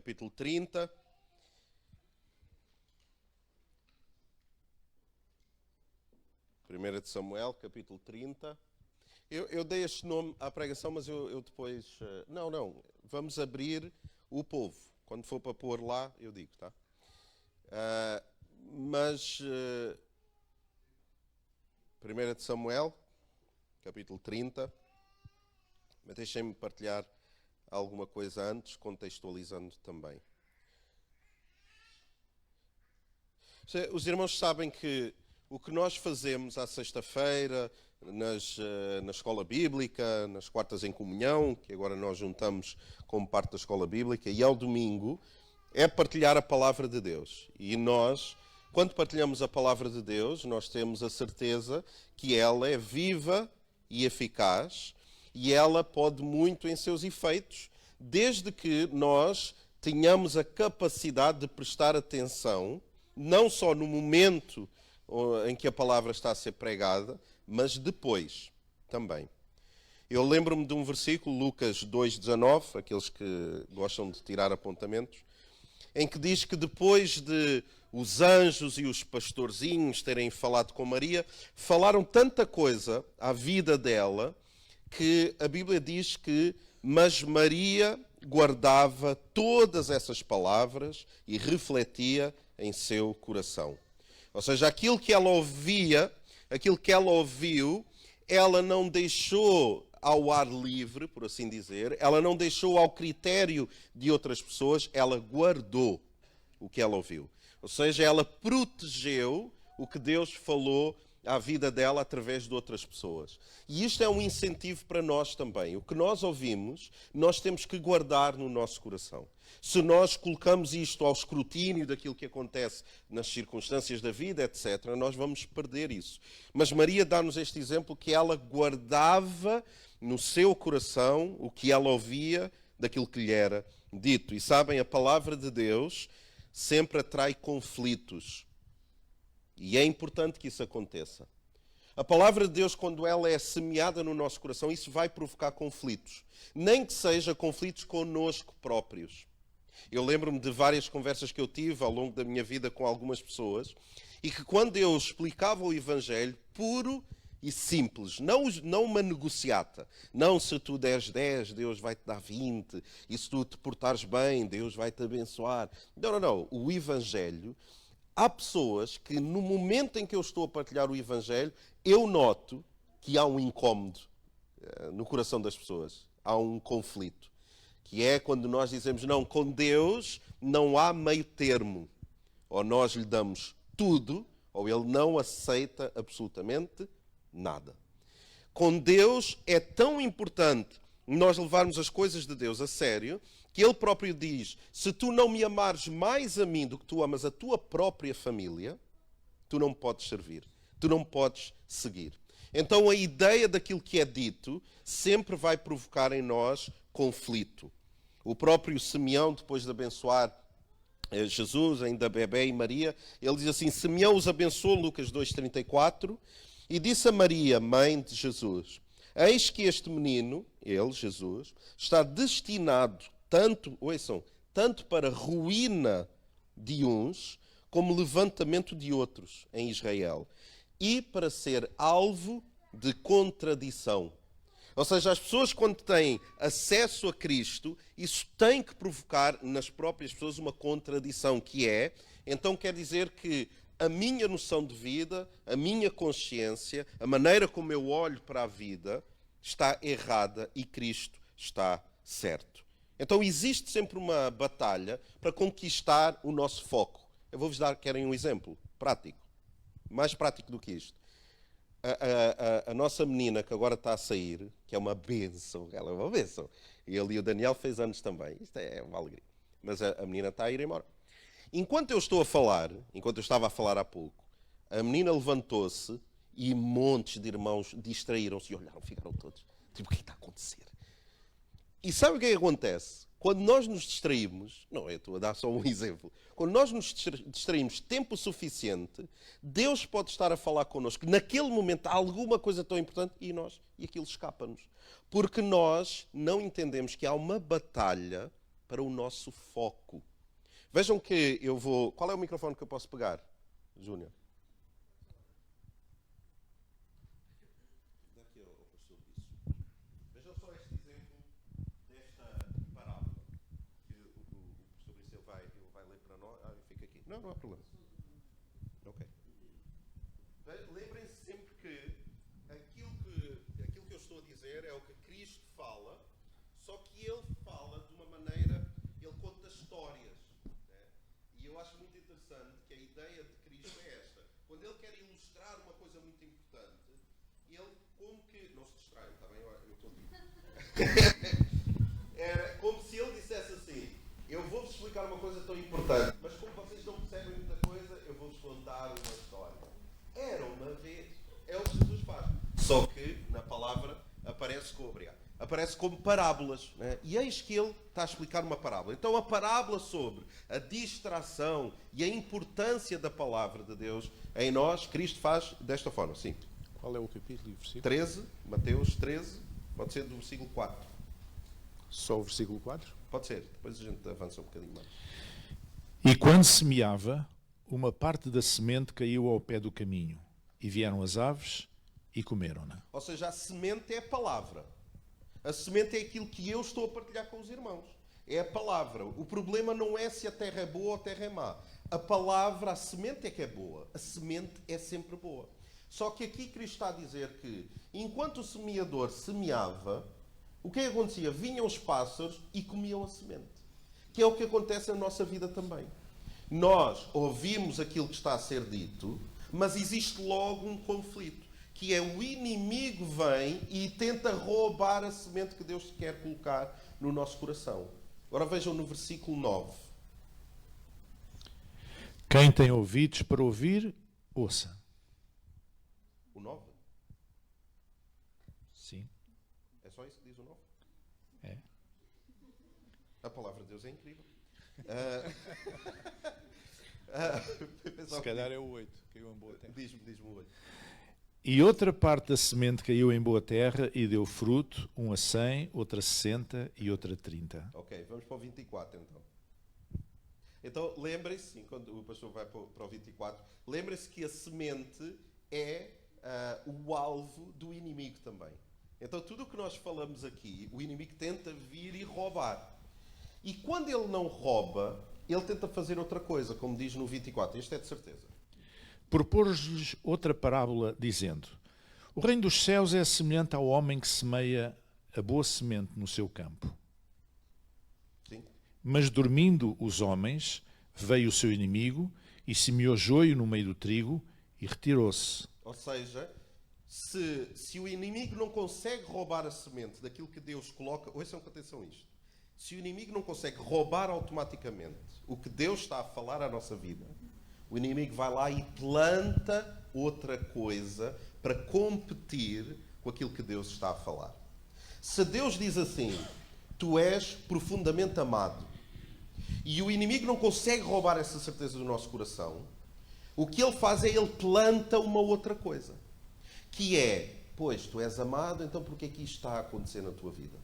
capítulo 30. Primeira de Samuel, capítulo 30. Eu dei este nome à pregação, mas eu depois... Não, vamos abrir o povo. Quando for para pôr lá, eu digo, tá? Primeira de Samuel, capítulo 30. Mas deixem-me partilhar alguma coisa antes, contextualizando também. Os irmãos sabem que o que nós fazemos à sexta-feira, na escola bíblica, nas quartas em comunhão, que agora nós juntamos como parte da escola bíblica, e ao domingo, é partilhar a palavra de Deus. E nós, quando partilhamos a palavra de Deus, nós temos a certeza que ela é viva e eficaz, e ela pode muito em seus efeitos, desde que nós tenhamos a capacidade de prestar atenção, não só no momento em que a palavra está a ser pregada, mas depois também. Eu lembro-me de um versículo, Lucas 2,19, aqueles que gostam de tirar apontamentos, em que diz que depois de os anjos e os pastorzinhos terem falado com Maria, falaram tanta coisa à vida dela, que a Bíblia diz que, mas Maria guardava todas essas palavras e refletia em seu coração. Ou seja, aquilo que ela ouvia, aquilo que ela ouviu, ela não deixou ao ar livre, por assim dizer, ela não deixou ao critério de outras pessoas, ela guardou o que ela ouviu. Ou seja, ela protegeu o que Deus falou à vida dela através de outras pessoas. E isto é um incentivo para nós também. O que nós ouvimos, nós temos que guardar no nosso coração. Se nós colocamos isto ao escrutínio daquilo que acontece nas circunstâncias da vida, etc., nós vamos perder isso. Mas Maria dá-nos este exemplo que ela guardava no seu coração o que ela ouvia daquilo que lhe era dito. E sabem, a palavra de Deus sempre atrai conflitos. E é importante que isso aconteça. A palavra de Deus, quando ela é semeada no nosso coração, isso vai provocar conflitos. Nem que seja conflitos connosco próprios. Eu lembro-me de várias conversas que eu tive ao longo da minha vida com algumas pessoas, e que quando eu explicava o Evangelho puro e simples, não uma negociata, não se tu deres 10, Deus vai-te dar 20, e se tu te portares bem, Deus vai-te abençoar. Não. O Evangelho... Há pessoas que, no momento em que eu estou a partilhar o Evangelho, eu noto que há um incómodo no coração das pessoas. Há um conflito. Que é quando nós dizemos, não, com Deus não há meio termo. Ou nós lhe damos tudo, ou Ele não aceita absolutamente nada. Com Deus é tão importante nós levarmos as coisas de Deus a sério, que Ele próprio diz, se tu não me amares mais a mim do que tu amas a tua própria família, tu não me podes servir, tu não me podes seguir. Então a ideia daquilo que é dito sempre vai provocar em nós conflito. O próprio Simeão, depois de abençoar Jesus, ainda bebé e Maria, ele diz assim, Simeão os abençoou, Lucas 2,34, e disse a Maria, mãe de Jesus, eis que este menino, ele, Jesus, está destinado tanto para ruína de uns, como levantamento de outros em Israel, e para ser alvo de contradição. Ou seja, as pessoas quando têm acesso a Cristo, isso tem que provocar nas próprias pessoas uma contradição, que é, então quer dizer que a minha noção de vida, a minha consciência, a maneira como eu olho para a vida, está errada e Cristo está certo. Então existe sempre uma batalha para conquistar o nosso foco. Eu vou-vos dar, querem um exemplo prático? Mais prático do que isto. A nossa menina que agora está a sair, que é uma bênção, ela é uma bênção. Ele e o Daniel fez anos também. Isto é uma alegria. Mas a menina está a ir embora. Enquanto eu estava a falar há pouco, a menina levantou-se e montes de irmãos distraíram-se e olharam, ficaram todos. Tipo, o que está a acontecer? E sabe o que é que acontece? Quando nós nos distraímos, não, eu estou a dar só um exemplo, quando nós nos distraímos tempo suficiente, Deus pode estar a falar connosco. Naquele momento há alguma coisa tão importante e aquilo escapa-nos. Porque nós não entendemos que há uma batalha para o nosso foco. Vejam que eu vou... Qual é o microfone que eu posso pegar, Júnior? Daqui ao pastor isso. Vejam só este exemplo desta parábola. Que o pastor Eliseu vai ler para nós. Fica aqui. Não há problema. Ok. Lembrem-se sempre que aquilo que eu estou a dizer é o que Cristo fala, só que ele fala de uma maneira, ele conta histórias. Né? E eu acho muito interessante que a ideia de Cristo é esta. Quando ele quer ilustrar uma coisa muito importante, ele como que... Não se distraiam, está bem? Eu estou Era como se ele dissesse assim: eu vou-vos explicar uma coisa tão importante, mas como vocês não percebem muita coisa, eu vou-vos contar uma história. Era uma vez. É o que Jesus faz. Só que na palavra aparece como parábolas. Né? E eis que ele está a explicar uma parábola. Então a parábola sobre a distração e a importância da palavra de Deus em nós, Cristo faz desta forma. Sim. Qual é o capítulo e o versículo? 13, Mateus 13, pode ser do versículo 4. Só o versículo 4? Pode ser, depois a gente avança um bocadinho mais. E quando semeava, uma parte da semente caiu ao pé do caminho, e vieram as aves e comeram-na. Ou seja, a semente é a palavra. A semente é aquilo que eu estou a partilhar com os irmãos. É a palavra. O problema não é se a terra é boa ou a terra é má. A palavra, a semente é que é boa. A semente é sempre boa. Só que aqui Cristo está a dizer que, enquanto o semeador semeava, o que acontecia? Vinham os pássaros e comiam a semente. Que é o que acontece na nossa vida também. Nós ouvimos aquilo que está a ser dito, mas existe logo um conflito, que é o inimigo vem e tenta roubar a semente que Deus quer colocar no nosso coração. Agora vejam no versículo 9. Quem tem ouvidos para ouvir, ouça. O 9? Sim. É só isso que diz o 9? É. A palavra de Deus é incrível. Se calhar é o 8, caiu em boa terra. Diz-me o 8. E outra parte da semente caiu em boa terra e deu fruto, um a 100, outra a 60 e outra a 30. Ok, vamos para o 24 então. Então lembrem-se, quando o pastor vai para o 24, lembrem-se que a semente é o alvo do inimigo também. Então tudo o que nós falamos aqui, o inimigo tenta vir e roubar. E quando ele não rouba, ele tenta fazer outra coisa, como diz no 24. Isto é de certeza. Propôs-lhes outra parábola, dizendo: o reino dos céus é semelhante ao homem que semeia a boa semente no seu campo. Sim. Mas dormindo os homens, veio o seu inimigo e semeou joio no meio do trigo e retirou-se. Ou seja, se o inimigo não consegue roubar a semente daquilo que Deus coloca... Ouçam com atenção a isto. Se o inimigo não consegue roubar automaticamente o que Deus está a falar à nossa vida, o inimigo vai lá e planta outra coisa para competir com aquilo que Deus está a falar. Se Deus diz assim: tu és profundamente amado, e o inimigo não consegue roubar essa certeza do nosso coração, o que ele faz é ele planta uma outra coisa, que é: pois, tu és amado, então porquê é que isto está a acontecer na tua vida?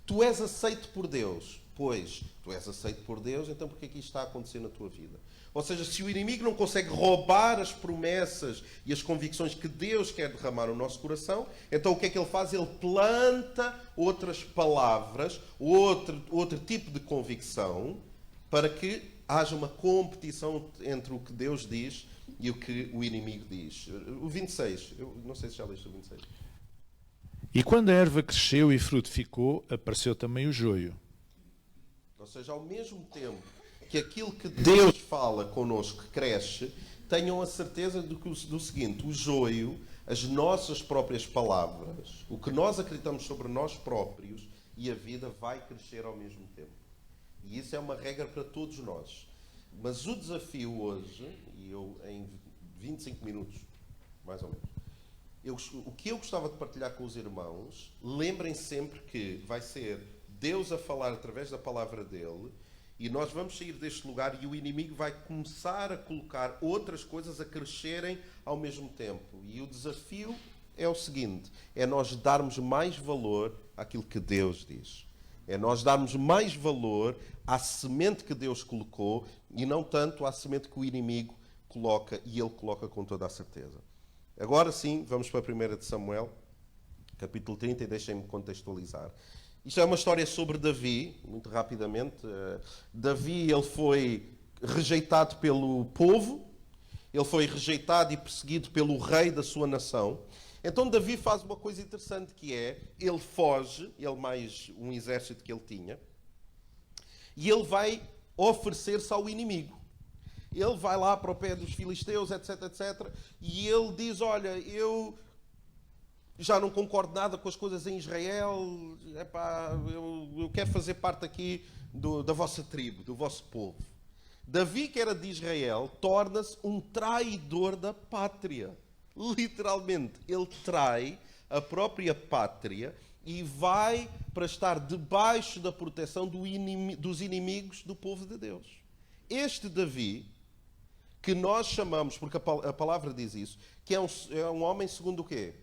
Tu és aceito por Deus. Pois, tu és aceito por Deus, então porquê é que isto está a acontecer na tua vida? Ou seja, se o inimigo não consegue roubar as promessas e as convicções que Deus quer derramar no nosso coração, então o que é que ele faz? Ele planta outras palavras, outro tipo de convicção, para que haja uma competição entre o que Deus diz e o que o inimigo diz. O 26, eu não sei se já leste o 26. E quando a erva cresceu e frutificou, apareceu também o joio. Ou seja, ao mesmo tempo que aquilo que Deus fala connosco cresce, tenham a certeza do seguinte: o joio, as nossas próprias palavras, o que nós acreditamos sobre nós próprios e a vida vai crescer ao mesmo tempo. E isso é uma regra para todos nós. Mas o desafio hoje, e eu em 25 minutos, mais ou menos, o que eu gostava de partilhar com os irmãos, lembrem sempre que vai ser Deus a falar através da palavra dele, e nós vamos sair deste lugar e o inimigo vai começar a colocar outras coisas a crescerem ao mesmo tempo. E o desafio é o seguinte: é nós darmos mais valor àquilo que Deus diz. É nós darmos mais valor à semente que Deus colocou e não tanto à semente que o inimigo coloca, e ele coloca com toda a certeza. Agora sim, vamos para a 1 de Samuel, capítulo 30, e deixem-me contextualizar. Isto é uma história sobre Davi, muito rapidamente. Davi, ele foi rejeitado pelo povo, ele foi rejeitado e perseguido pelo rei da sua nação. Então Davi faz uma coisa interessante, que é, ele foge, ele mais um exército que ele tinha, e ele vai oferecer-se ao inimigo. Ele vai lá para o pé dos filisteus, etc, etc, e ele diz, olha, eu já não concordo nada com as coisas em Israel, epá, eu quero fazer parte aqui da vossa tribo, do vosso povo. Davi, que era de Israel, torna-se um traidor da pátria. Literalmente, ele trai a própria pátria e vai para estar debaixo da proteção dos inimigos do povo de Deus. Este Davi, que nós chamamos, porque a palavra diz isso, que é um homem segundo o quê?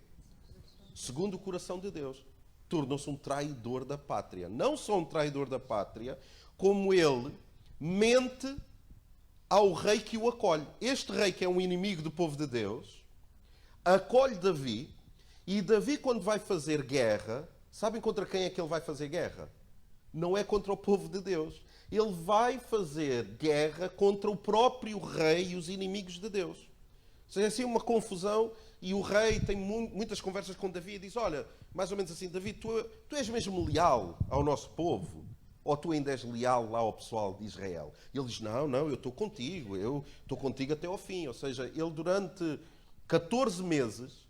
Segundo o coração de Deus. Tornou-se um traidor da pátria. Não só um traidor da pátria, como ele mente ao rei que o acolhe. Este rei, que é um inimigo do povo de Deus, acolhe Davi, e Davi, quando vai fazer guerra, sabem contra quem é que ele vai fazer guerra? Não é contra o povo de Deus. Ele vai fazer guerra contra o próprio rei e os inimigos de Deus. Ou seja, é assim uma confusão, e o rei tem muitas conversas com Davi e diz, olha, mais ou menos assim, Davi, tu és mesmo leal ao nosso povo? Ou tu ainda és leal lá ao pessoal de Israel? E ele diz, não, eu estou contigo até ao fim. Ou seja, ele durante 14 meses,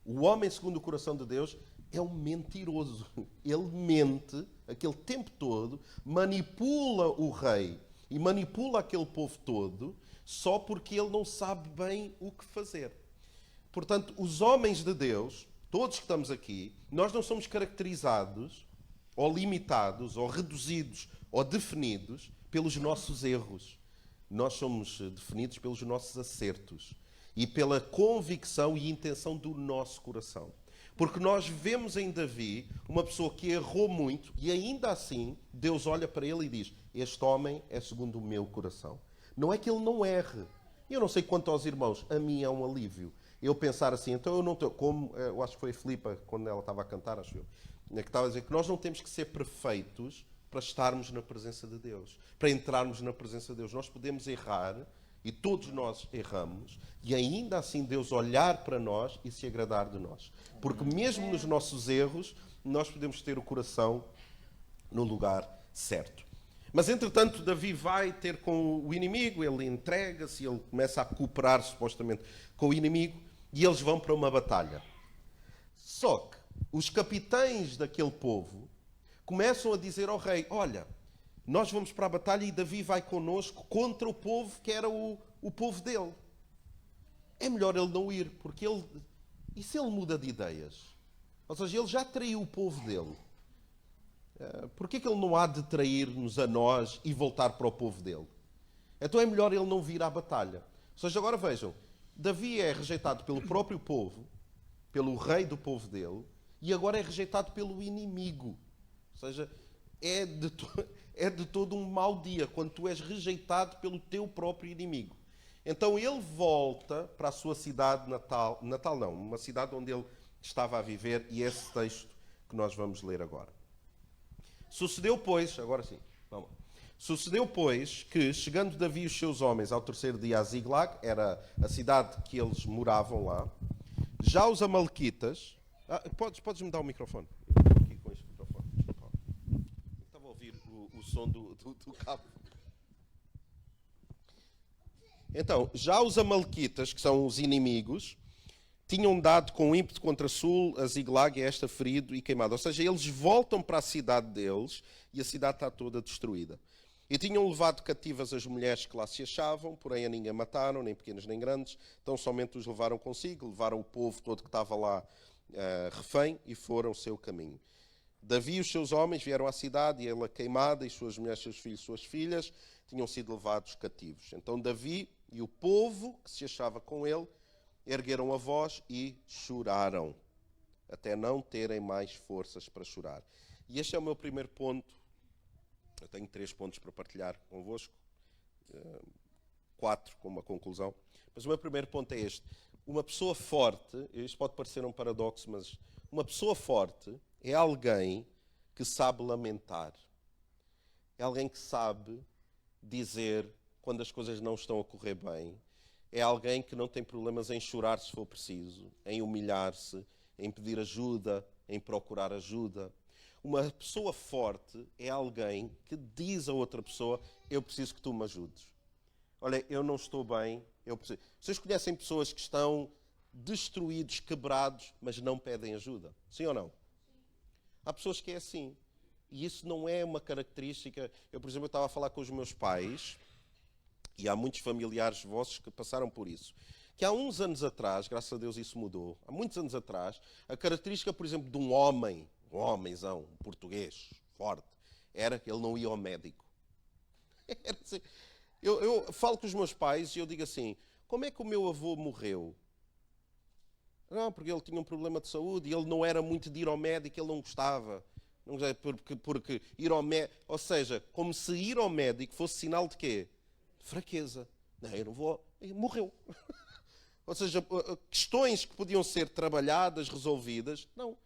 o homem segundo o coração de Deus é um mentiroso. Ele mente aquele tempo todo, manipula o rei e manipula aquele povo todo, só porque ele não sabe bem o que fazer. Portanto, os homens de Deus, todos que estamos aqui, nós não somos caracterizados, ou limitados, ou reduzidos, ou definidos pelos nossos erros. Nós somos definidos pelos nossos acertos e pela convicção e intenção do nosso coração. Porque nós vemos em Davi uma pessoa que errou muito, e ainda assim Deus olha para ele e diz, este homem é segundo o meu coração. Não é que ele não erre. Eu não sei quanto aos irmãos, a mim é um alívio eu pensar assim, então eu não estou, como eu acho que foi a Filipa, quando ela estava a cantar, acho eu, que estava a dizer que nós não temos que ser perfeitos para estarmos na presença de Deus, para entrarmos na presença de Deus. Nós podemos errar, e todos nós erramos, e ainda assim Deus olhar para nós e se agradar de nós. Porque mesmo nos nossos erros, nós podemos ter o coração no lugar certo. Mas, entretanto, Davi vai ter com o inimigo, ele entrega-se, ele começa a cooperar, supostamente, com o inimigo, e eles vão para uma batalha. Só que os capitães daquele povo começam a dizer ao rei, olha, nós vamos para a batalha e Davi vai connosco contra o povo que era o povo dele. É melhor ele não ir, porque ele... E se ele muda de ideias? Ou seja, ele já traiu o povo dele. Por que ele não há de trair-nos a nós e voltar para o povo dele? Então é melhor ele não vir à batalha. Ou seja, agora vejam, Davi é rejeitado pelo próprio povo, pelo rei do povo dele, e agora é rejeitado pelo inimigo. Ou seja, é de todo um mau dia, quando tu és rejeitado pelo teu próprio inimigo. Então ele volta para a sua cidade natal não, uma cidade onde ele estava a viver, e esse texto que nós vamos ler agora. Sucedeu, pois, agora sim, vamos lá. Sucedeu, pois, que, chegando Davi e os seus homens ao terceiro dia a Ziglag, era a cidade que eles moravam lá, já os amalequitas... Podes-me dar o microfone? Eu estou aqui com este microfone. Estava a ouvir o som do cabo. Então, já os amalequitas, que são os inimigos, tinham dado com ímpeto contra Sul, a Ziglag, e esta ferido e queimado. Ou seja, eles voltam para a cidade deles e a cidade está toda destruída. E tinham levado cativas as mulheres que lá se achavam, porém a ninguém mataram, nem pequenos nem grandes, então somente os levaram consigo, levaram o povo todo que estava lá refém e foram o seu caminho. Davi e os seus homens vieram à cidade, e ela queimada, e suas mulheres, seus filhos, suas filhas, tinham sido levados cativos. Então Davi e o povo que se achava com ele ergueram a voz e choraram, até não terem mais forças para chorar. E este é o meu primeiro ponto Eu tenho 3 pontos para partilhar convosco, 4 como uma conclusão. Mas o meu primeiro ponto é este. Uma pessoa forte, isto pode parecer um paradoxo, mas uma pessoa forte é alguém que sabe lamentar. É alguém que sabe dizer quando as coisas não estão a correr bem. É alguém que não tem problemas em chorar se for preciso, em humilhar-se, em pedir ajuda, em procurar ajuda. Uma pessoa forte é alguém que diz a outra pessoa: eu preciso que tu me ajudes. Olha, eu não estou bem, eu preciso. Vocês conhecem pessoas que estão destruídos, quebrados, mas não pedem ajuda? Sim ou não? Há pessoas que é assim. E isso não é uma característica. Eu, por exemplo, estava a falar com os meus pais, e há muitos familiares vossos que passaram por isso. Que há uns anos atrás, graças a Deus isso mudou, há muitos anos atrás, a característica, por exemplo, de um homenzão, um português, forte, era que ele não ia ao médico. Era assim. Eu falo com os meus pais e eu digo assim: como é que o meu avô morreu? Não, porque ele tinha um problema de saúde e ele não era muito de ir ao médico, ele não gostava. Porque ir ao médico, ou seja, como se ir ao médico fosse sinal de quê? De fraqueza. Não, eu não vou. Morreu. Ou seja, questões que podiam ser trabalhadas, resolvidas, não.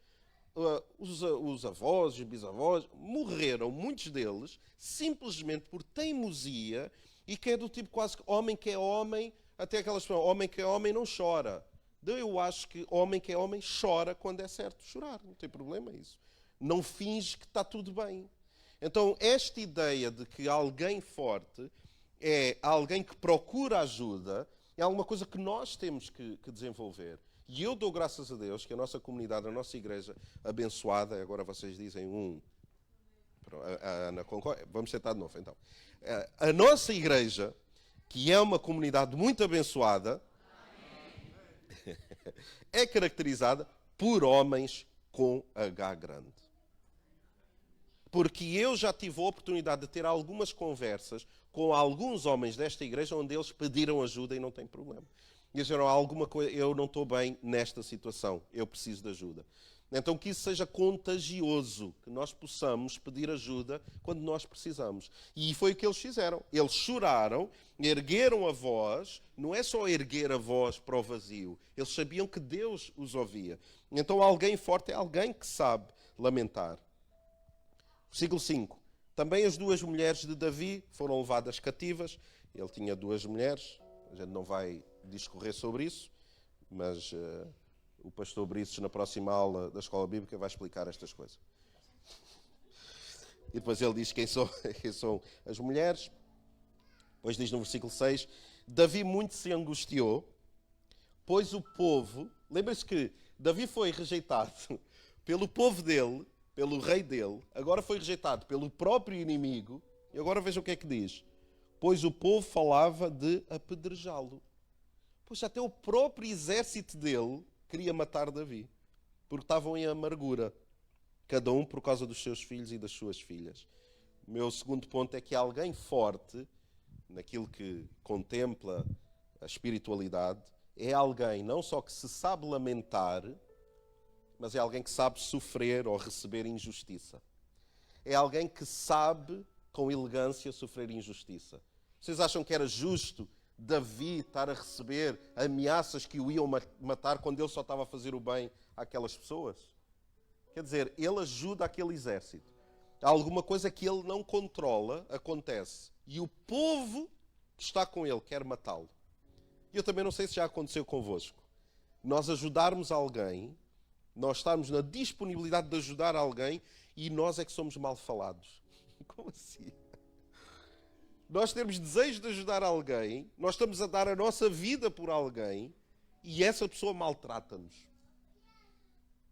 Os avós, os bisavós, morreram, muitos deles, simplesmente por teimosia, e que é do tipo quase que é homem, até aquelas pessoas, homem que é homem não chora. Eu acho que homem que é homem chora quando é certo chorar, não tem problema isso. Não finge que está tudo bem. Então, esta ideia de que alguém forte é alguém que procura ajuda, é alguma coisa que nós temos que desenvolver. E eu dou graças a Deus que a nossa comunidade, a nossa igreja abençoada, agora vocês dizem a Ana concorda, vamos sentar de novo então. A nossa igreja, que é uma comunidade muito abençoada, é caracterizada por homens com H grande. Porque eu já tive a oportunidade de ter algumas conversas com alguns homens desta igreja onde eles pediram ajuda e não tem problema. E disseram: alguma coisa, eu não estou bem nesta situação, eu preciso de ajuda. Então que isso seja contagioso, que nós possamos pedir ajuda quando nós precisamos. E foi o que eles fizeram. Eles choraram, ergueram a voz, não é só erguer a voz para o vazio, eles sabiam que Deus os ouvia. Então alguém forte é alguém que sabe lamentar. Versículo 5. Também as 2 mulheres de Davi foram levadas cativas. Ele tinha 2 mulheres, a gente não vai discorrer sobre isso, mas o pastor Brices, na próxima aula da Escola Bíblica, vai explicar estas coisas. E depois ele diz quem são as mulheres. Depois diz no versículo 6, Davi muito se angustiou, pois o povo... Lembre-se que Davi foi rejeitado pelo povo dele, pelo rei dele, agora foi rejeitado pelo próprio inimigo, e agora veja o que é que diz. Pois o povo falava de apedrejá-lo. Pois até o próprio exército dele queria matar Davi, porque estavam em amargura, cada um por causa dos seus filhos e das suas filhas. O meu segundo ponto é que alguém forte, naquilo que contempla a espiritualidade, é alguém não só que se sabe lamentar, mas é alguém que sabe sofrer ou receber injustiça. É alguém que sabe, com elegância, sofrer injustiça. Vocês acham que era justo Davi estar a receber ameaças que o iam matar quando ele só estava a fazer o bem àquelas pessoas? Quer dizer, ele ajuda aquele exército. Há alguma coisa que ele não controla, acontece. E o povo que está com ele quer matá-lo. E eu também não sei se já aconteceu convosco. Nós ajudarmos alguém, nós estarmos na disponibilidade de ajudar alguém e nós é que somos mal falados. Como assim? Nós temos desejo de ajudar alguém, nós estamos a dar a nossa vida por alguém e essa pessoa maltrata-nos.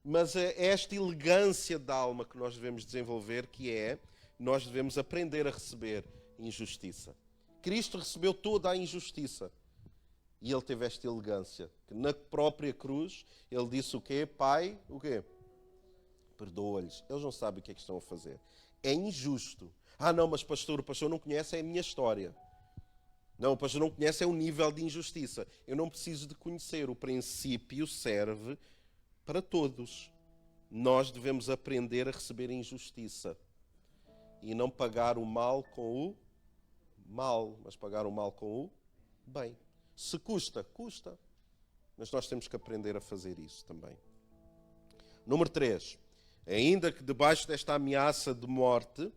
Mas é esta elegância da alma que nós devemos desenvolver, que é, nós devemos aprender a receber injustiça. Cristo recebeu toda a injustiça e ele teve esta elegância. Que na própria cruz, ele disse o quê? Pai, o quê? Perdoa-lhes. Eles não sabem o que é que estão a fazer. É injusto. Ah não, mas pastor, o pastor não conhece a minha história. Não, o pastor não conhece é o nível de injustiça. Eu não preciso de conhecer. O princípio serve para todos. Nós devemos aprender a receber injustiça. e não pagar o mal com o mal, mas pagar o mal com o bem. Se custa, custa. Mas nós temos que aprender a fazer isso também. Número 3. Ainda que debaixo desta ameaça de morte,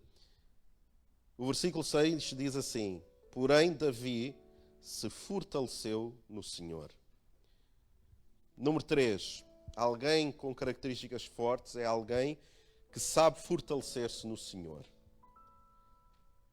o versículo 6 diz assim: porém Davi se fortaleceu no Senhor. Número 3. Alguém com características fortes é alguém que sabe fortalecer-se no Senhor.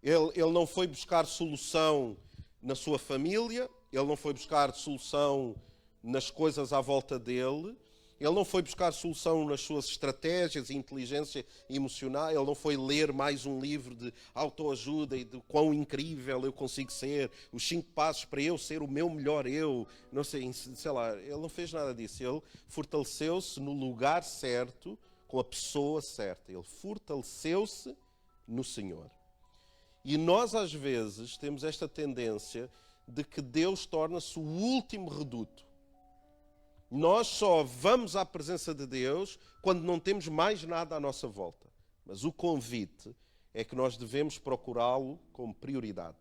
Ele não foi buscar solução na sua família, ele não foi buscar solução nas coisas à volta dele, ele não foi buscar solução nas suas estratégias e inteligência emocional, ele não foi ler mais um livro de autoajuda e de quão incrível eu consigo ser, os 5 passos para eu ser o meu melhor eu, não sei lá, ele não fez nada disso, ele fortaleceu-se no lugar certo, com a pessoa certa, ele fortaleceu-se no Senhor. E nós às vezes temos esta tendência de que Deus torna-se o último reduto. Nós só vamos à presença de Deus quando não temos mais nada à nossa volta. Mas o convite é que nós devemos procurá-lo como prioridade.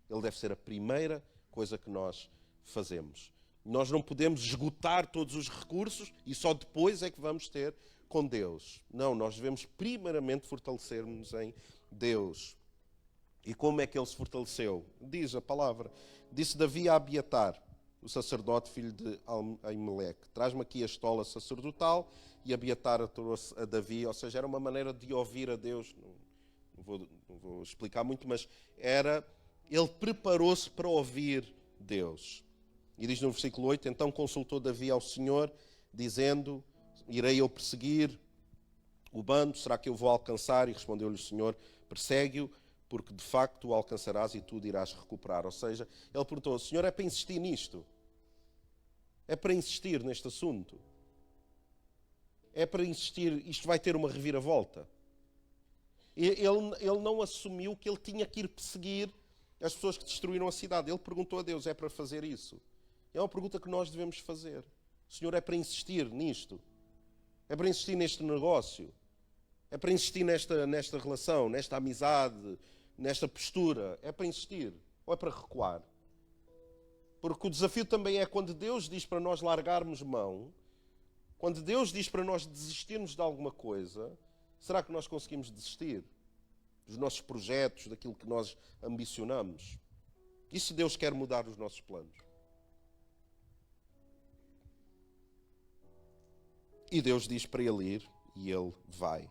Ele deve ser a primeira coisa que nós fazemos. Nós não podemos esgotar todos os recursos e só depois é que vamos ter com Deus. Não, nós devemos primeiramente fortalecer-nos em Deus. E como é que ele se fortaleceu? Diz a palavra. Disse Davi a Abiatar, o sacerdote, filho de Aimeleque: traz-me aqui a estola sacerdotal. E Abiatar a trouxe a Davi, ou seja, era uma maneira de ouvir a Deus. Não vou explicar muito, mas ele preparou-se para ouvir Deus. E diz no versículo 8, então consultou Davi ao Senhor, dizendo: irei eu perseguir o bando? Será que eu vou alcançar? E respondeu-lhe o Senhor: persegue-o, porque de facto o alcançarás e tudo irás recuperar. Ou seja, ele perguntou: Senhor, é para insistir nisto? É para insistir neste assunto? É para insistir, isto vai ter uma reviravolta? Ele não assumiu que ele tinha que ir perseguir as pessoas que destruíram a cidade. Ele perguntou a Deus: é para fazer isso? É uma pergunta que nós devemos fazer. Senhor, é para insistir nisto? É para insistir neste negócio? É para insistir nesta relação, nesta amizade, nesta postura? É para insistir? Ou é para recuar? Porque o desafio também é quando Deus diz para nós largarmos mão, quando Deus diz para nós desistirmos de alguma coisa, será que nós conseguimos desistir dos nossos projetos, daquilo que nós ambicionamos? E se Deus quer mudar os nossos planos? E Deus diz para ele ir, e ele vai.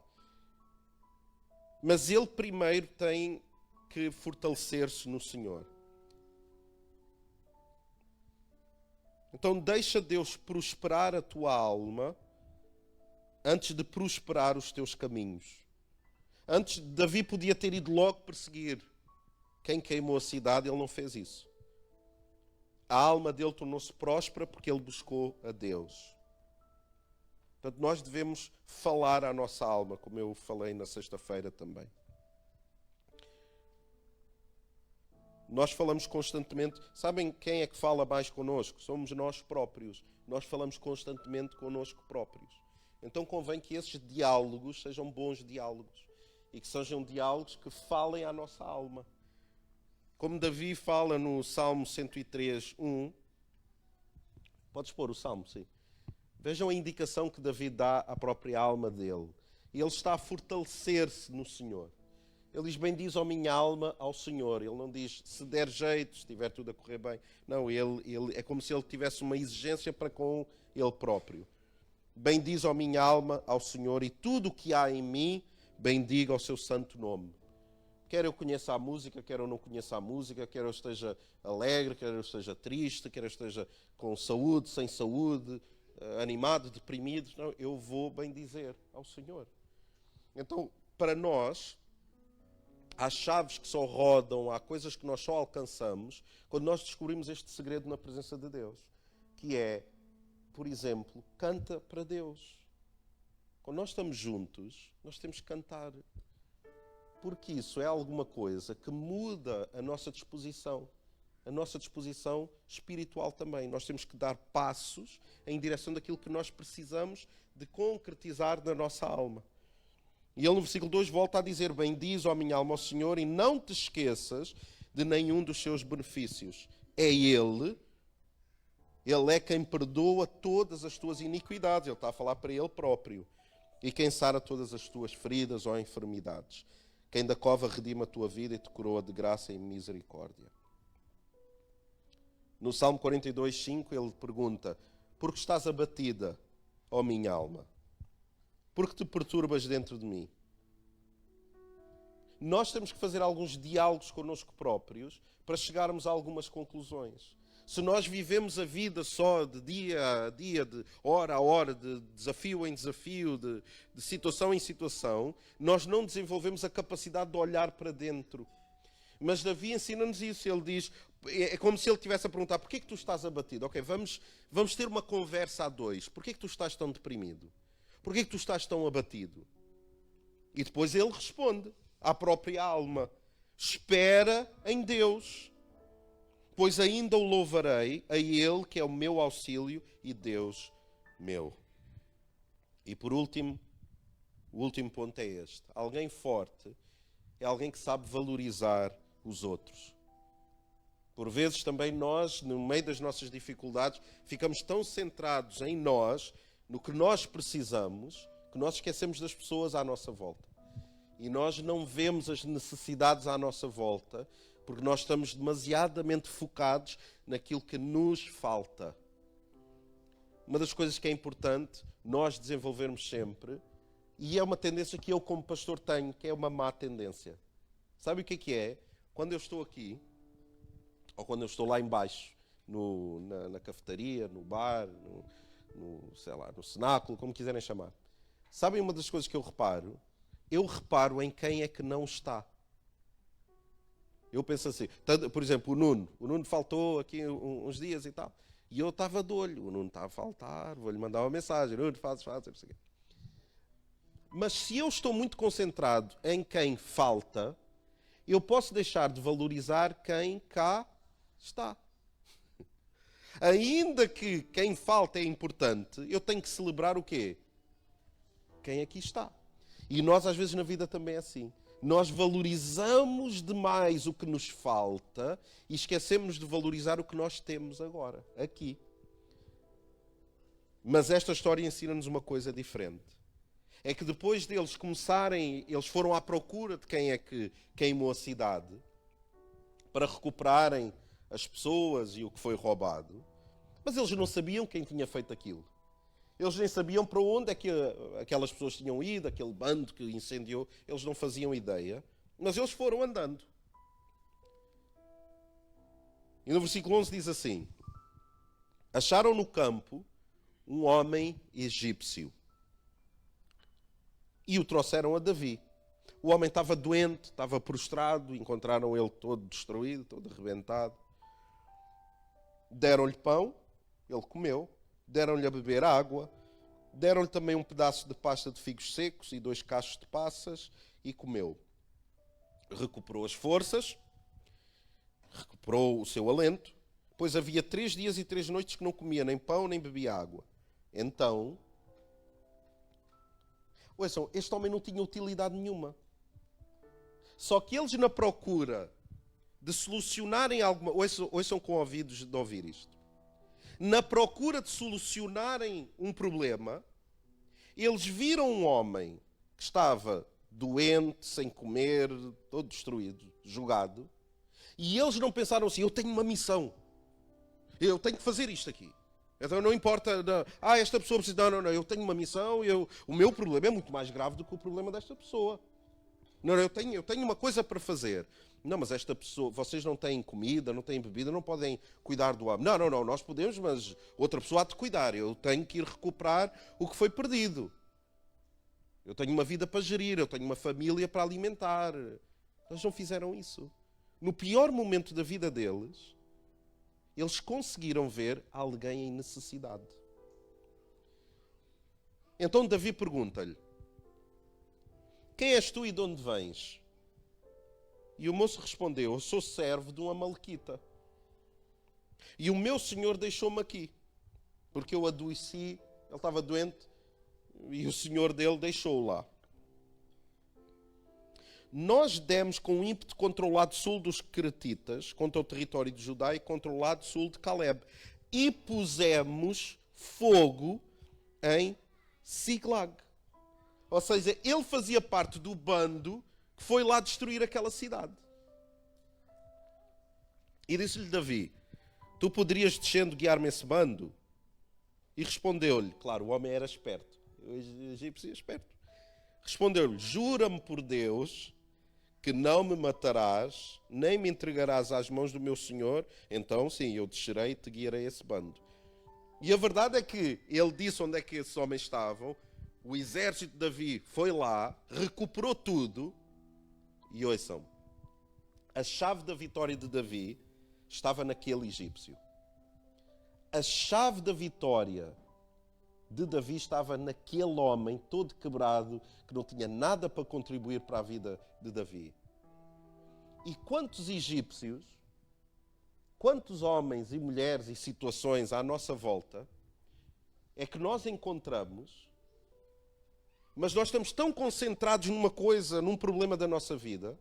Mas ele primeiro tem que fortalecer-se no Senhor. Então deixa Deus prosperar a tua alma antes de prosperar os teus caminhos. Antes, Davi podia ter ido logo perseguir quem queimou a cidade, ele não fez isso. A alma dele tornou-se próspera porque ele buscou a Deus. Portanto, nós devemos falar à nossa alma, como eu falei na sexta-feira também. Nós falamos constantemente. Sabem quem é que fala mais connosco? Somos nós próprios. Nós falamos constantemente connosco próprios. Então convém que esses diálogos sejam bons diálogos. E que sejam diálogos que falem à nossa alma. Como Davi fala no Salmo 103, 1. Podes pôr o Salmo, sim. Vejam a indicação que Davi dá à própria alma dele. E ele está a fortalecer-se no Senhor. Ele diz: bendiz a minha alma ao Senhor. Ele não diz se der jeito, se estiver tudo a correr bem. Não, ele é como se ele tivesse uma exigência para com ele próprio. Bendiz a minha alma ao Senhor e tudo o que há em mim, bendiga o seu santo nome. Quer eu conheça a música, quer eu não conheça a música, quer eu esteja alegre, quer eu esteja triste, quer eu esteja com saúde, sem saúde, animado, deprimido, não, eu vou bendizer ao Senhor. Então, para nós, há chaves que só rodam, há coisas que nós só alcançamos quando nós descobrimos este segredo na presença de Deus, que é, por exemplo, canta para Deus. Quando nós estamos juntos, nós temos que cantar, porque isso é alguma coisa que muda a nossa disposição espiritual também. Nós temos que dar passos em direção daquilo que nós precisamos de concretizar na nossa alma. E ele no versículo 2 volta a dizer: bendiz, ó minha alma, ao Senhor, e não te esqueças de nenhum dos seus benefícios. É Ele é quem perdoa todas as tuas iniquidades. Ele está a falar para Ele próprio. E quem sara todas as tuas feridas ou enfermidades. Quem da cova redima a tua vida e te coroa de graça e misericórdia. No Salmo 42, 5, ele pergunta: por que estás abatida, ó minha alma? Por que te perturbas dentro de mim? Nós temos que fazer alguns diálogos connosco próprios para chegarmos a algumas conclusões. Se nós vivemos a vida só de dia a dia, de hora a hora, de desafio em desafio, de situação em situação, nós não desenvolvemos a capacidade de olhar para dentro. Mas Davi ensina-nos isso. Ele diz, é como se ele estivesse a perguntar: porquê é que tu estás abatido? Ok, vamos ter uma conversa a dois. Porquê é que tu estás tão deprimido? Porquê é que tu estás tão abatido? E depois ele responde à própria alma: espera em Deus, pois ainda o louvarei, a Ele que é o meu auxílio e Deus meu. E por último, o último ponto é este: alguém forte é alguém que sabe valorizar os outros. Por vezes também nós, no meio das nossas dificuldades, ficamos tão centrados em nós, no que nós precisamos, que nós esquecemos das pessoas à nossa volta. E nós não vemos as necessidades à nossa volta, porque nós estamos demasiadamente focados naquilo que nos falta. Uma das coisas que é importante nós desenvolvermos sempre, e é uma tendência que eu como pastor tenho, que é uma má tendência. Sabe o que é? Quando eu estou aqui, ou quando eu estou lá embaixo, na cafetaria, no bar, sei lá, no cenáculo, como quiserem chamar. Sabem uma das coisas que eu reparo? Eu reparo em quem é que não está. Eu penso assim, por exemplo, o Nuno faltou aqui uns dias e tal, e eu estava de olho: o Nuno está a faltar, vou-lhe mandar uma mensagem: Nuno, faz, não sei o quê. Mas se eu estou muito concentrado em quem falta, eu posso deixar de valorizar quem cá está. Ainda que quem falta é importante, eu tenho que celebrar o quê? Quem aqui está. E nós às vezes na vida também é assim. Nós valorizamos demais o que nos falta e esquecemos de valorizar o que nós temos agora, aqui. Mas esta história ensina-nos uma coisa diferente. É que depois deles começarem, eles foram à procura de quem é que queimou a cidade, para recuperarem as pessoas e o que foi roubado. Mas eles não sabiam quem tinha feito aquilo. Eles nem sabiam para onde é que aquelas pessoas tinham ido, aquele bando que incendiou. Eles não faziam ideia, mas eles foram andando. E no versículo 11 diz assim: acharam no campo um homem egípcio e o trouxeram a Davi. O homem estava doente, estava prostrado, encontraram ele todo destruído, todo arrebentado. Deram-lhe pão, ele comeu. Deram-lhe a beber água, deram-lhe também um pedaço de pasta de figos secos e 2 cachos de passas, e comeu. Recuperou as forças, recuperou o seu alento, pois havia 3 dias e 3 noites que não comia nem pão nem bebia água. Então, ouçam, este homem não tinha utilidade nenhuma. Só que eles, na procura de solucionarem alguma... Ouçam com ouvidos de ouvir isto. Na procura de solucionarem um problema, eles viram um homem que estava doente, sem comer, todo destruído, jogado, e eles não pensaram assim: eu tenho uma missão, eu tenho que fazer isto aqui. Então não importa, esta pessoa precisa... Não, eu tenho uma missão, o meu problema é muito mais grave do que o problema desta pessoa. Não, eu tenho uma coisa para fazer. Não, mas esta pessoa, vocês não têm comida, não têm bebida, não podem cuidar do homem. Não, nós podemos, mas outra pessoa há de cuidar. Eu tenho que ir recuperar o que foi perdido. Eu tenho uma vida para gerir, eu tenho uma família para alimentar. Eles não fizeram isso. No pior momento da vida deles, eles conseguiram ver alguém em necessidade. Então Davi pergunta-lhe: quem és tu e de onde vens? E o moço respondeu: eu sou servo de um amalequita. E o meu senhor deixou-me aqui, porque eu adoeci, ele estava doente, e o senhor dele deixou-o lá. nós demos com um ímpeto contra o lado sul dos Cretitas, contra o território de Judá e contra o lado sul de Caleb. E pusemos fogo em Siglag. Ou seja, ele fazia parte do bando que foi lá destruir aquela cidade. E disse-lhe Davi, tu poderias descendo guiar-me esse bando? E respondeu-lhe, claro, o homem era esperto, o egípcio era esperto. Respondeu-lhe, jura-me por Deus que não me matarás, nem me entregarás às mãos do meu senhor, então sim, eu descerei e te guiarei esse bando. E a verdade é que ele disse onde é que esses homens estavam, o exército de Davi foi lá, recuperou tudo, e ouçam, a chave da vitória de Davi estava naquele egípcio. A chave da vitória de Davi estava naquele homem todo quebrado, que não tinha nada para contribuir para a vida de Davi. E quantos egípcios, quantos homens e mulheres e situações à nossa volta é que nós encontramos, mas nós estamos tão concentrados numa coisa, num problema da nossa vida,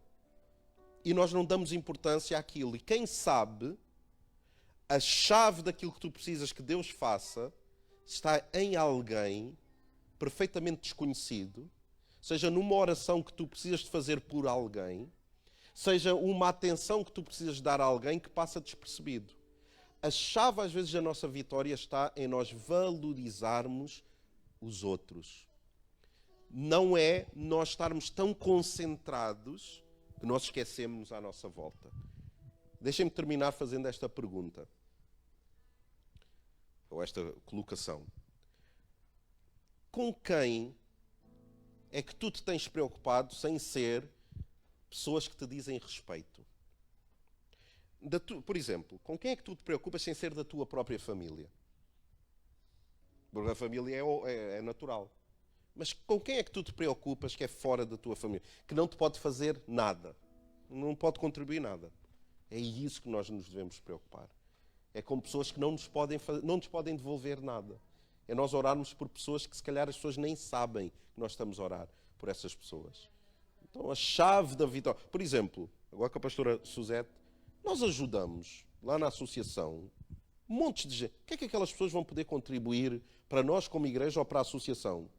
e nós não damos importância àquilo. E quem sabe, a chave daquilo que tu precisas que Deus faça está em alguém perfeitamente desconhecido, seja numa oração que tu precisas de fazer por alguém, seja uma atenção que tu precisas dar a alguém que passa despercebido. A chave, às vezes, da nossa vitória está em nós valorizarmos os outros. Não é nós estarmos tão concentrados que nós esquecemos à nossa volta. Deixem-me terminar fazendo esta pergunta, ou esta colocação. Com quem é que tu te tens preocupado sem ser pessoas que te dizem respeito? Por exemplo, com quem é que tu te preocupas sem ser da tua própria família? Porque a família é natural. Mas com quem é que tu te preocupas que é fora da tua família? Que não te pode fazer nada. Não pode contribuir nada. É isso que nós nos devemos preocupar. É com pessoas que não nos podem devolver nada. É nós orarmos por pessoas que se calhar as pessoas nem sabem que nós estamos a orar por essas pessoas. Então a chave da vitória... Por exemplo, agora com a pastora Suzete, nós ajudamos lá na associação montes de gente. O que é que aquelas pessoas vão poder contribuir para nós como igreja ou para a associação?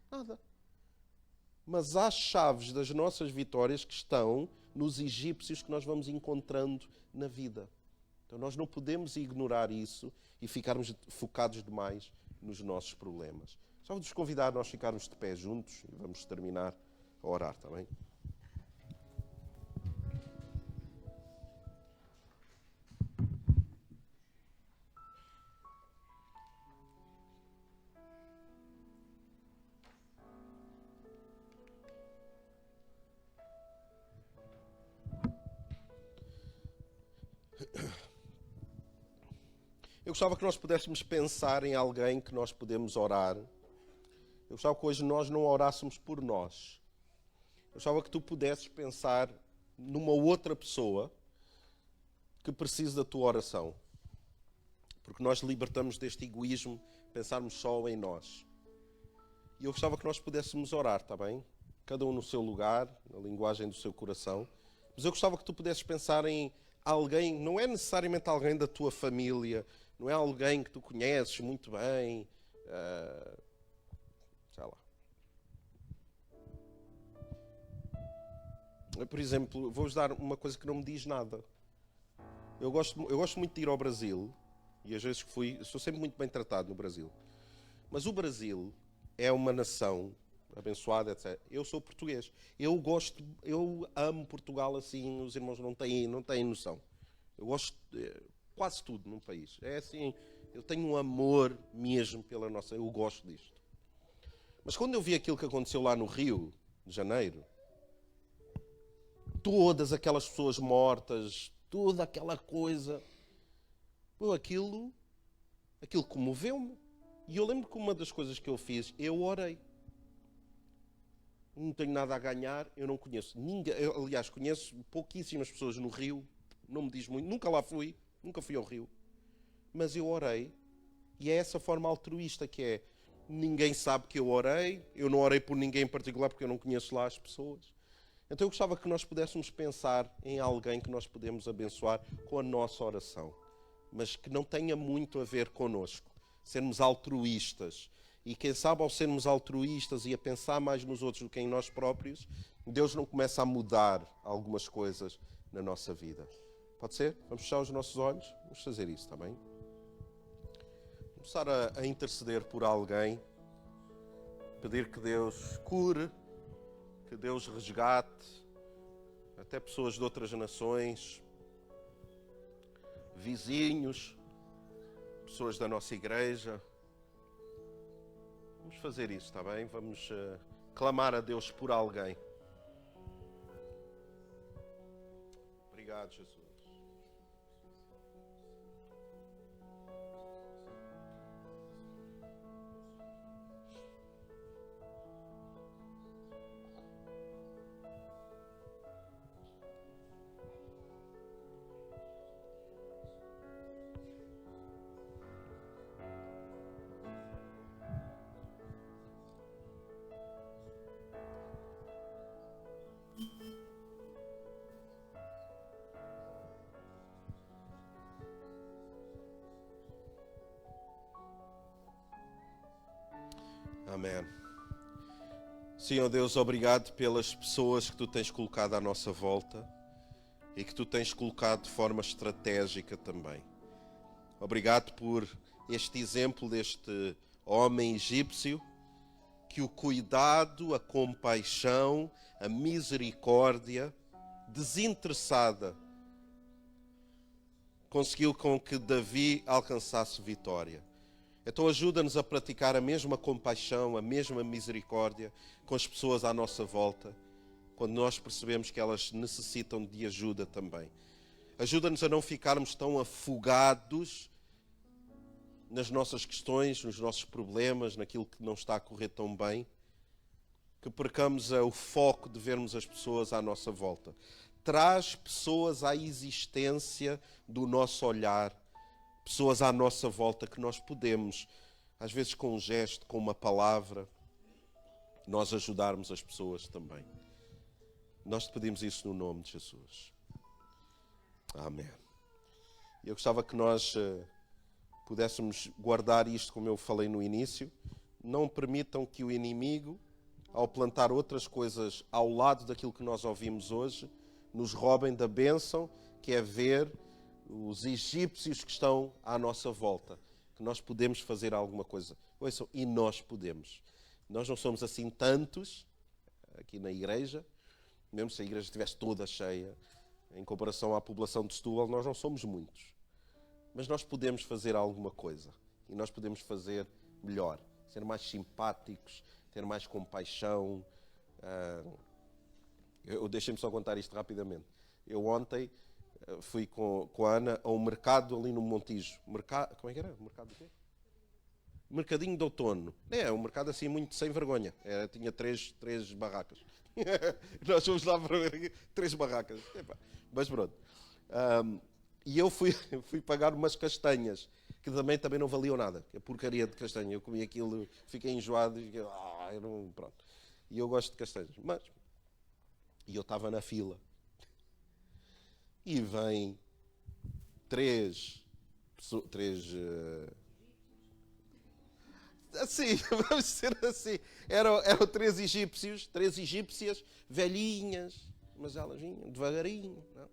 Nada. Mas há chaves das nossas vitórias que estão nos egípcios que nós vamos encontrando na vida. Então nós não podemos ignorar isso e ficarmos focados demais nos nossos problemas. Só vou-vos convidar a nós ficarmos de pé juntos e vamos terminar a orar, está bem? Eu gostava que nós pudéssemos pensar em alguém que nós podemos orar. Eu gostava que hoje nós não orássemos por nós. Eu gostava que tu pudesses pensar numa outra pessoa que precise da tua oração. Porque nós libertamos deste egoísmo, pensarmos só em nós. E eu gostava que nós pudéssemos orar, está bem? Cada um no seu lugar, na linguagem do seu coração. Mas eu gostava que tu pudesses pensar em alguém, não é necessariamente alguém da tua família, não é alguém que tu conheces muito bem, sei lá. Por exemplo, vou-vos dar uma coisa que não me diz nada. Eu gosto muito de ir ao Brasil, e às vezes que fui, sou sempre muito bem tratado no Brasil. Mas o Brasil é uma nação abençoada, etc. Eu sou português. Eu amo Portugal assim, os irmãos não têm noção. Eu gosto de quase tudo num país. É assim, eu tenho um amor mesmo pela nossa... Eu gosto disto. Mas quando eu vi aquilo que aconteceu lá no Rio de Janeiro, todas aquelas pessoas mortas, toda aquela coisa, aquilo comoveu-me. E eu lembro que uma das coisas que eu fiz, eu orei. Não tenho nada a ganhar, eu não conheço ninguém. Aliás, conheço pouquíssimas pessoas no Rio, não me diz muito, nunca lá fui, nunca fui ao Rio. Mas eu orei, e é essa forma altruísta que é, ninguém sabe que eu orei, eu não orei por ninguém em particular porque eu não conheço lá as pessoas. Então eu gostava que nós pudéssemos pensar em alguém que nós podemos abençoar com a nossa oração, mas que não tenha muito a ver connosco. Sermos altruístas. E quem sabe, ao sermos altruístas e a pensar mais nos outros do que em nós próprios, Deus não começa a mudar algumas coisas na nossa vida. Pode ser? Vamos fechar os nossos olhos? Vamos fazer isso, está bem? Vamos começar a interceder por alguém, pedir que Deus cure, que Deus resgate, até pessoas de outras nações, vizinhos, pessoas da nossa igreja. Vamos fazer isso, está bem? Vamos clamar a Deus por alguém. Obrigado, Jesus. Amém. Senhor Deus, obrigado pelas pessoas que Tu tens colocado à nossa volta e que Tu tens colocado de forma estratégica também. Obrigado por este exemplo deste homem egípcio que o cuidado, a compaixão, a misericórdia desinteressada conseguiu com que Davi alcançasse vitória. Então ajuda-nos a praticar a mesma compaixão, a mesma misericórdia com as pessoas à nossa volta, quando nós percebemos que elas necessitam de ajuda também. Ajuda-nos a não ficarmos tão afogados nas nossas questões, nos nossos problemas, naquilo que não está a correr tão bem, que percamos o foco de vermos as pessoas à nossa volta. Traz pessoas à existência do nosso olhar, pessoas à nossa volta que nós podemos, às vezes com um gesto, com uma palavra, nós ajudarmos as pessoas também. Nós te pedimos isso no nome de Jesus. Amém. Eu gostava que nós pudéssemos guardar isto, como eu falei no início. Não permitam que o inimigo, ao plantar outras coisas ao lado daquilo que nós ouvimos hoje, nos roubem da bênção, que é ver os egípcios que estão à nossa volta, que nós podemos fazer alguma coisa. Ouçam, e nós podemos. Nós não somos assim tantos aqui na igreja, mesmo se a igreja estivesse toda cheia, em comparação à população de Setúbal, nós não somos muitos. Mas nós podemos fazer alguma coisa. E nós podemos fazer melhor. Ser mais simpáticos, ter mais compaixão. Deixem-me só contar isto rapidamente. Eu ontem fui com a Ana a um mercado ali no Montijo. Como é que era? Mercado do quê? Mercadinho de outono. É um mercado assim muito sem vergonha. Tinha três barracas. Nós fomos lá para ver 3 barracas. Mas pronto. E eu fui pagar umas castanhas, que também não valiam nada. A porcaria de castanha. Eu comi aquilo, fiquei enjoado. Pronto. E eu gosto de castanhas. E eu estava na fila. E vem três assim, vamos dizer assim, eram 3 egípcias, velhinhas, mas elas vinham devagarinho. Não?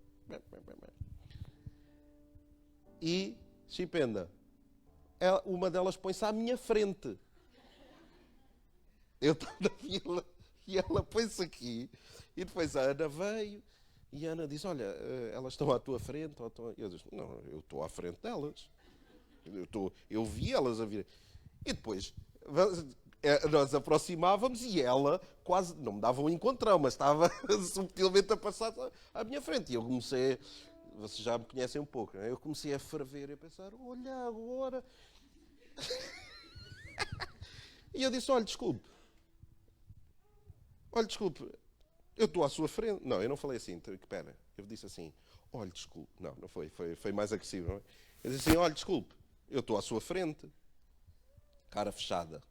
E, Chipenda, uma delas põe-se à minha frente. Eu estava na fila e ela põe-se aqui. E depois a Ana veio e a Ana disse, olha, elas estão à tua frente. Eu disse, não, eu estou à frente delas. Eu vi elas a vir. E depois nós aproximávamos e ela quase, não me dava um encontrão, mas estava subtilmente a passar à minha frente. E eu comecei, vocês já me conhecem um pouco, não é? Eu comecei a ferver e a pensar, olha agora. E eu disse, olha, desculpe, eu estou à sua frente. Não, eu não falei assim, espera. Eu disse assim, olha, desculpe. Não foi mais agressivo, não é? Eu disse assim, olha, desculpe, eu estou à sua frente. Cara fechada.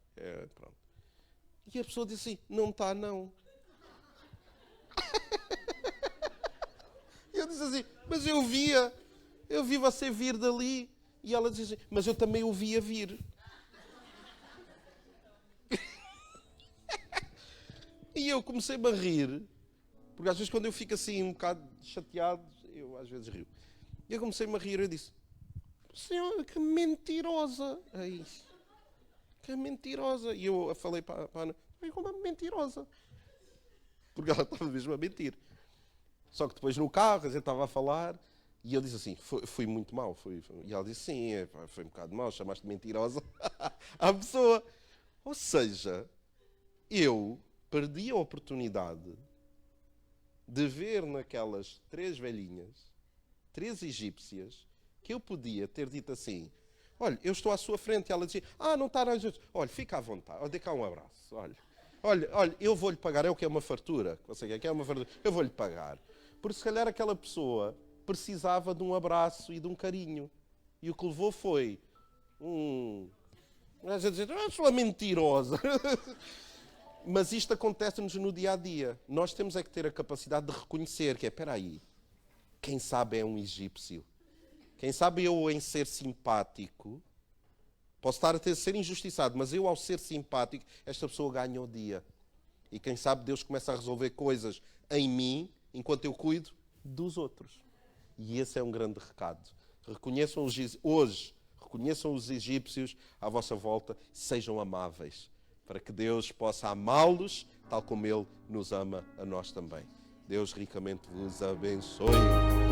Pronto. E a pessoa disse assim, não está não. disse assim, mas eu vi você vir dali. E ela diz assim, mas eu também o via vir. E eu comecei-me a rir, porque às vezes quando eu fico assim um bocado chateado, eu às vezes rio. E eu comecei-me a rir e eu disse, senhora, que mentirosa. Ai, que mentirosa. E eu falei para a Ana, como uma mentirosa. Porque ela estava mesmo a mentir. Só que depois no carro, a gente estava a falar, e ele disse assim, fui muito mal. E ela disse, sim, foi um bocado mal, chamaste mentirosa à pessoa. Ou seja, eu perdi a oportunidade de ver naquelas 3 velhinhas, 3 egípcias, que eu podia ter dito assim, olha, eu estou à sua frente. E ela dizia, não está, olha, fica à vontade, olha, dê cá um abraço, olha, eu vou-lhe pagar, é o que é uma fartura, você quer uma fartura, eu vou-lhe pagar. Porque se calhar aquela pessoa precisava de um abraço e de um carinho. E o que levou foi a dizer, sou mentirosa. Mas isto acontece-nos no dia-a-dia. Nós temos é que ter a capacidade de reconhecer que espera aí, quem sabe é um egípcio. Quem sabe eu em ser simpático, posso estar a ser injustiçado, mas eu ao ser simpático, esta pessoa ganha o dia. E quem sabe Deus começa a resolver coisas em mim, enquanto eu cuido dos outros. E esse é um grande recado. Reconheçam os egípcios à vossa volta, sejam amáveis, para que Deus possa amá-los, tal como Ele nos ama a nós também. Deus ricamente vos abençoe.